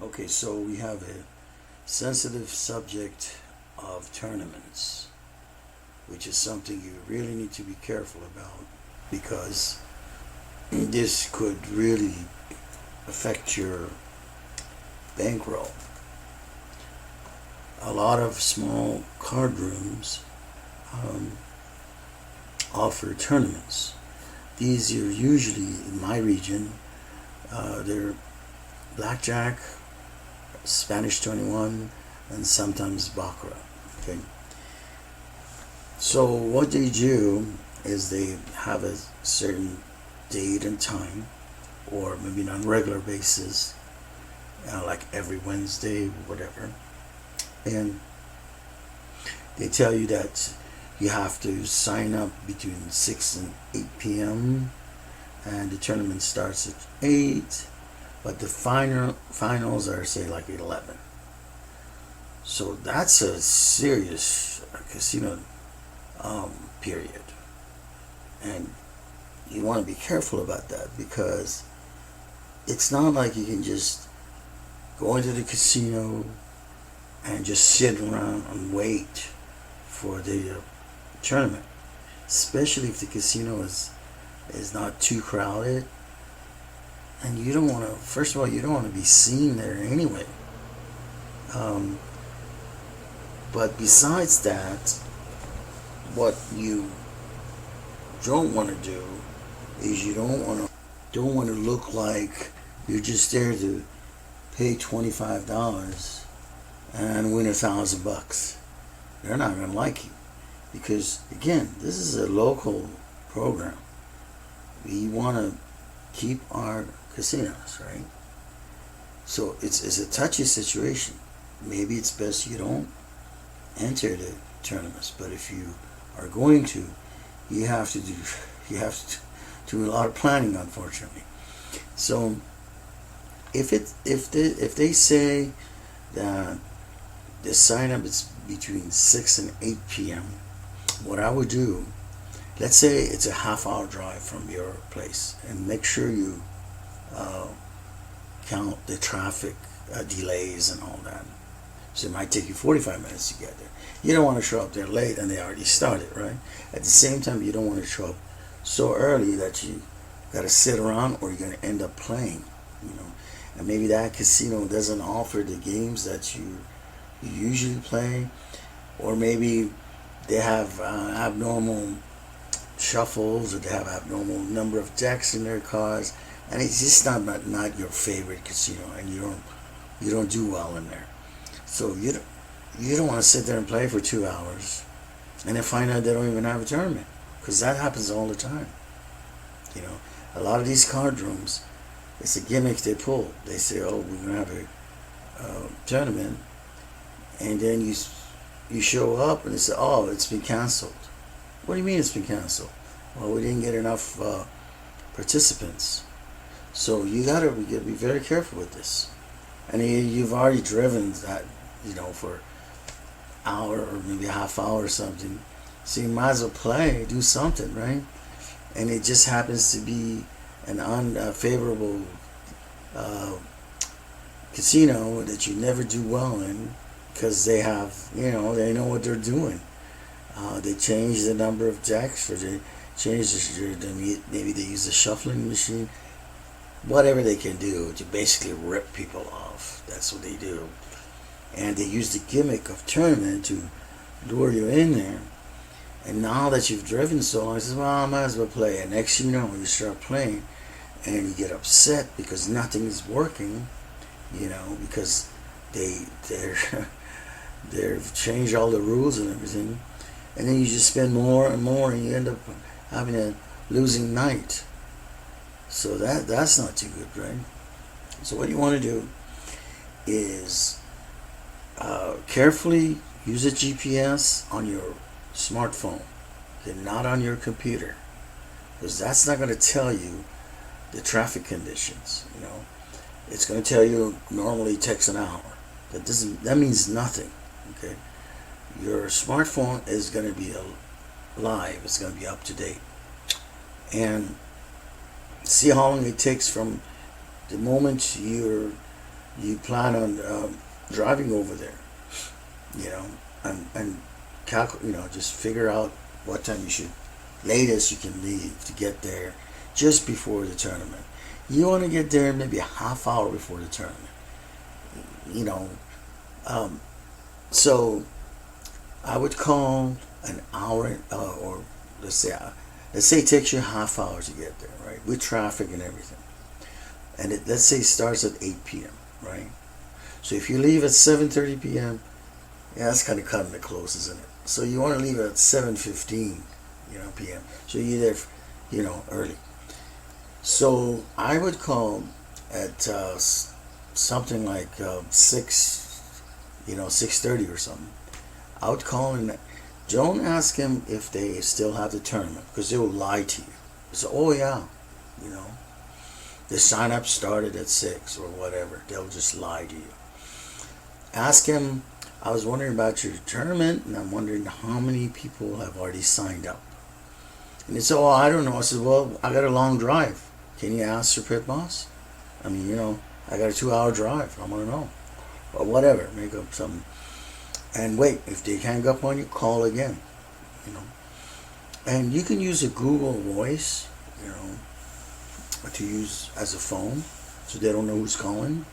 Okay, so we have a sensitive subject of tournaments, which is something you really need to be careful about because this could really affect your bankroll. A lot of small card rooms um, offer tournaments. These are usually in my region. They're blackjack, Spanish 21, and sometimes baccarat. Okay. So what they do is they have a certain date and time, or maybe on a regular basis, like every Wednesday, whatever, and they tell you that you have to sign up between 6 and 8 p.m. and the tournament starts at 8, but the finals are say like 11. So that's a serious casino period, and you want to be careful about that because it's not like you can just go into the casino and just sit around and wait for the tournament, especially if the casino is not too crowded, and you don't want to. First of all, you don't want to be seen there anyway. Um, but besides that, what you don't want to do is you don't want to look like you're just there to pay $25 and win $1,000. They're not going to like you because again, this is a local program. We want to keep our casinos, right? So it's a touchy situation. Maybe it's best you don't enter the tournaments, but if you are going to, you have to do a lot of planning, unfortunately. So if they say that the sign up is between 6 and 8 p.m., what I would do, let's say it's a half-hour drive from your place, and make sure you count the traffic delays and all that. So it might take you 45 minutes to get there. You don't want to show up there late and they already started, right? At the same time, you don't want to show up so early that you got to sit around or you're going to end up playing, you know. And maybe that casino doesn't offer the games that you usually play, or maybe they have abnormal shuffles, or they have abnormal number of decks in their cards, and it's just not your favorite casino, and you don't do well in there. So you don't want to sit there and play for 2 hours, and then find out they don't even have a tournament, because that happens all the time. You know, a lot of these card rooms, it's a gimmick they pull. They say, "Oh, we're gonna have a tournament," and then you show up and they say, "Oh, it's been canceled." What do you mean it's been canceled? Well, we didn't get enough participants. So you gotta be very careful with this. And you've already driven that, you know, for an hour or maybe a half hour or something. So you might as well play, do something, right? And it just happens to be an unfavorable casino that you never do well in because they have, you know, they know what they're doing. They change the number of decks, or they change maybe they use a shuffling machine. Whatever they can do to basically rip people off. That's what they do. And they use the gimmick of tournament to lure you in there. And now that you've driven so long, you say, well, I might as well play. And next thing you know, you start playing and you get upset because nothing is working, you know, because they've changed all the rules and everything. And then you just spend more and more and you end up having a losing night. So that's not too good, right? So what you want to do is carefully use a GPS on your smartphone, okay, not on your computer, because that's not going to tell you the traffic conditions. You know, it's going to tell you normally it takes an hour. That means nothing. Okay, your smartphone is going to be live. It's going to be up to date, and see how long it takes from the moment you plan on driving over there, you know, and just figure out what time you should, latest you can leave to get there just before the tournament. You want to get there maybe a half hour before the tournament, you know. So I would call an hour, or let's say it takes you a half hour to get there, right, with traffic and everything. And let's say it starts at 8 p.m., right? So if you leave at 7:30 p.m., yeah, that's kind of cutting it close, isn't it? So you want to leave at 7:15, p.m. So you're there, early. So I would call at something like 6:30 or something. I would call and don't ask him if they still have the tournament, because they will lie to you. So, oh yeah, the sign up started at 6 or whatever. They'll just lie to you. Ask him, I was wondering about your tournament, and I'm wondering how many people have already signed up. And they say, oh, I don't know. I said, well, I got a long drive. Can you ask your pit boss? I mean, I got a 2-hour drive. I want to know. Or whatever. Make up something. And wait. If they hang up on you, call again. And you can use a Google Voice, to use as a phone, so they don't know who's calling.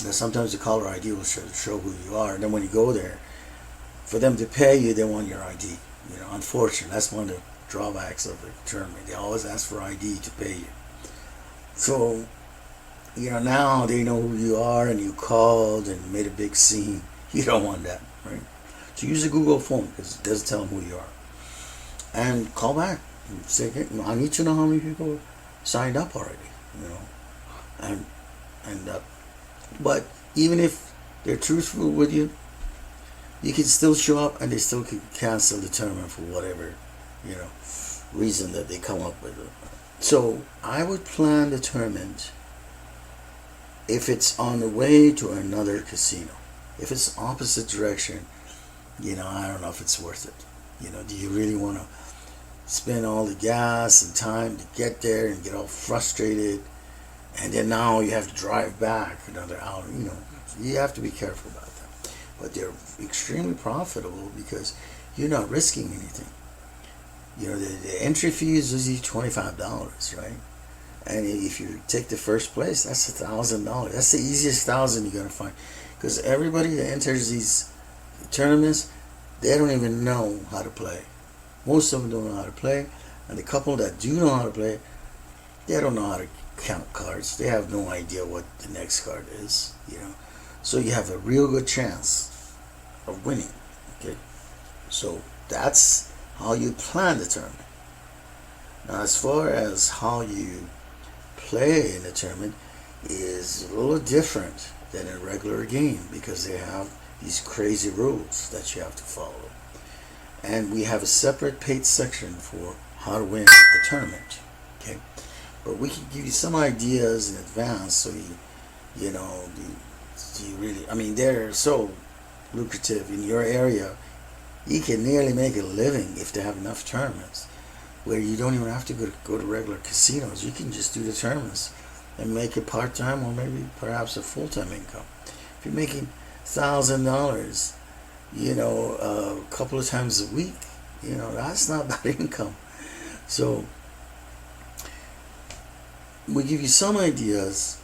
Now, sometimes the caller ID will show who you are. And then when you go there, for them to pay you, they want your ID. Unfortunately, that's one of the drawbacks of the tournament. They always ask for ID to pay you. So, now they know who you are, and you called and made a big scene. You don't want that, right? So use a Google phone, because it doesn't tell them who you are. And call back and say, hey, I need to know how many people signed up already, but even if they're truthful with you, you can still show up, and they still can cancel the tournament for whatever, reason that they come up with. So I would plan the tournament if it's on the way to another casino. If it's opposite direction, I don't know if it's worth it. Do you really want to spend all the gas and time to get there and get all frustrated, and then now you have to drive back another hour? You have to be careful about that. But they're extremely profitable because you're not risking anything. The entry fee is usually $25, right? And if you take the first place, that's $1,000. That's the easiest 1,000 you're gonna find, because everybody that enters these tournaments, they don't even know how to play. Most of them don't know how to play, and the couple that do know how to play, they don't know how to count cards. They have no idea what the next card is, So you have a real good chance of winning. Okay, so that's how you plan the tournament. Now, as far as how you play in the tournament is a little different than a regular game, because they have these crazy rules that you have to follow. And we have a separate paid section for how to win a tournament. Okay, but we can give you some ideas in advance, so you really, they're so lucrative in your area. You can nearly make a living if they have enough tournaments, where you don't even have to go to regular casinos. You can just do the tournaments and make it part-time, or maybe perhaps a full-time income. If you're making $1,000, a couple of times a week, that's not bad income. So we give you some ideas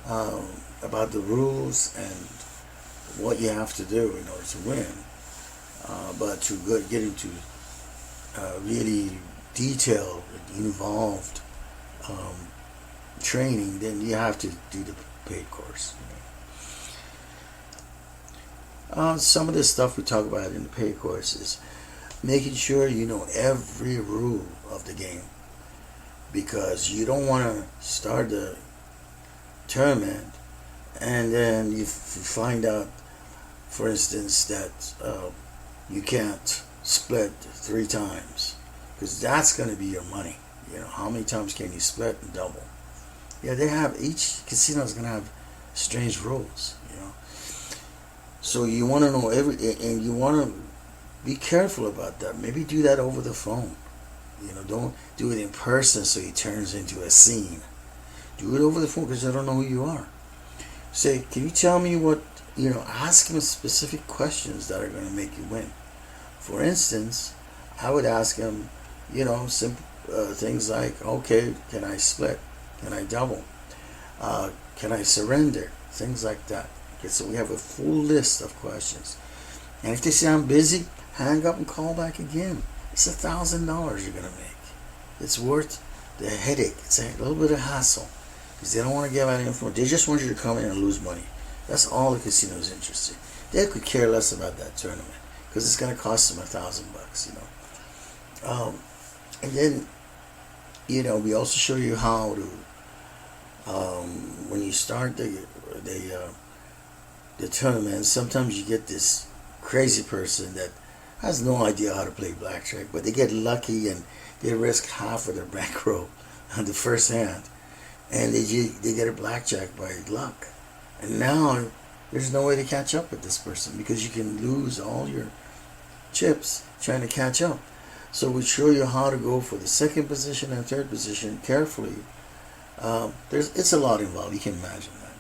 about the rules and what you have to do in order to win. But to get into really detailed, involved training, then you have to do the paid course. Some of the stuff we talk about in the paid course is making sure you know every rule of the game, because you don't want to start the tournament and then you find out, for instance, that you can't split 3 times, because that's going to be your money. How many times can you split and double? Each casino is going to have strange rules. So you want to know and you want to be careful about that. Maybe do that over the phone. Don't do it in person, so it turns into a scene. Do it over the phone, because they don't know who you are. say, can you tell me what, ask him specific questions that are going to make you win. For instance, I would ask him, simple things like, okay, can I split? Can I double? Can I surrender? Things like that. Okay, so we have a full list of questions. And if they say I'm busy, hang up and call back again. It's $1,000 you're going to make. It's worth the headache. It's a little bit of hassle because they don't want to give out information. They just want you to come in and lose money. That's all the casino is interested. They could care less about that tournament because it's going to cost them $1,000. And then, we also show you how to, when you start the tournament, sometimes you get this crazy person that has no idea how to play blackjack, but they get lucky and they risk half of their bankroll on the first hand, and they get a blackjack by luck. And now there's no way to catch up with this person because you can lose all your chips trying to catch up. So we show you how to go for the second position and third position carefully. It's a lot involved. You can imagine that.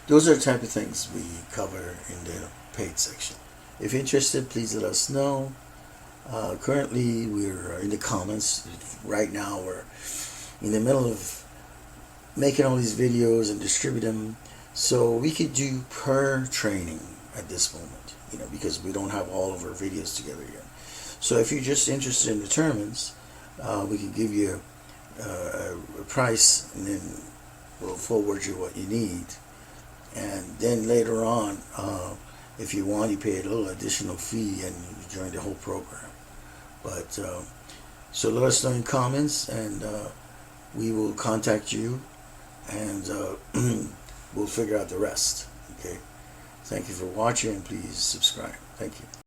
Those are the type of things we cover in the paid section. If you're interested, please let us know. Currently, we're in the comments. Right now, we're in the middle of making all these videos and distribute them. So we could do per training at this moment, because we don't have all of our videos together yet. So if you're just interested in the tournaments, we can give you a price, and then we'll forward you what you need. And then later on, if you want, you pay a little additional fee and you join the whole program. But so let us know in comments, and we will contact you, and we'll figure out the rest. Okay. Thank you for watching, and please subscribe. Thank you.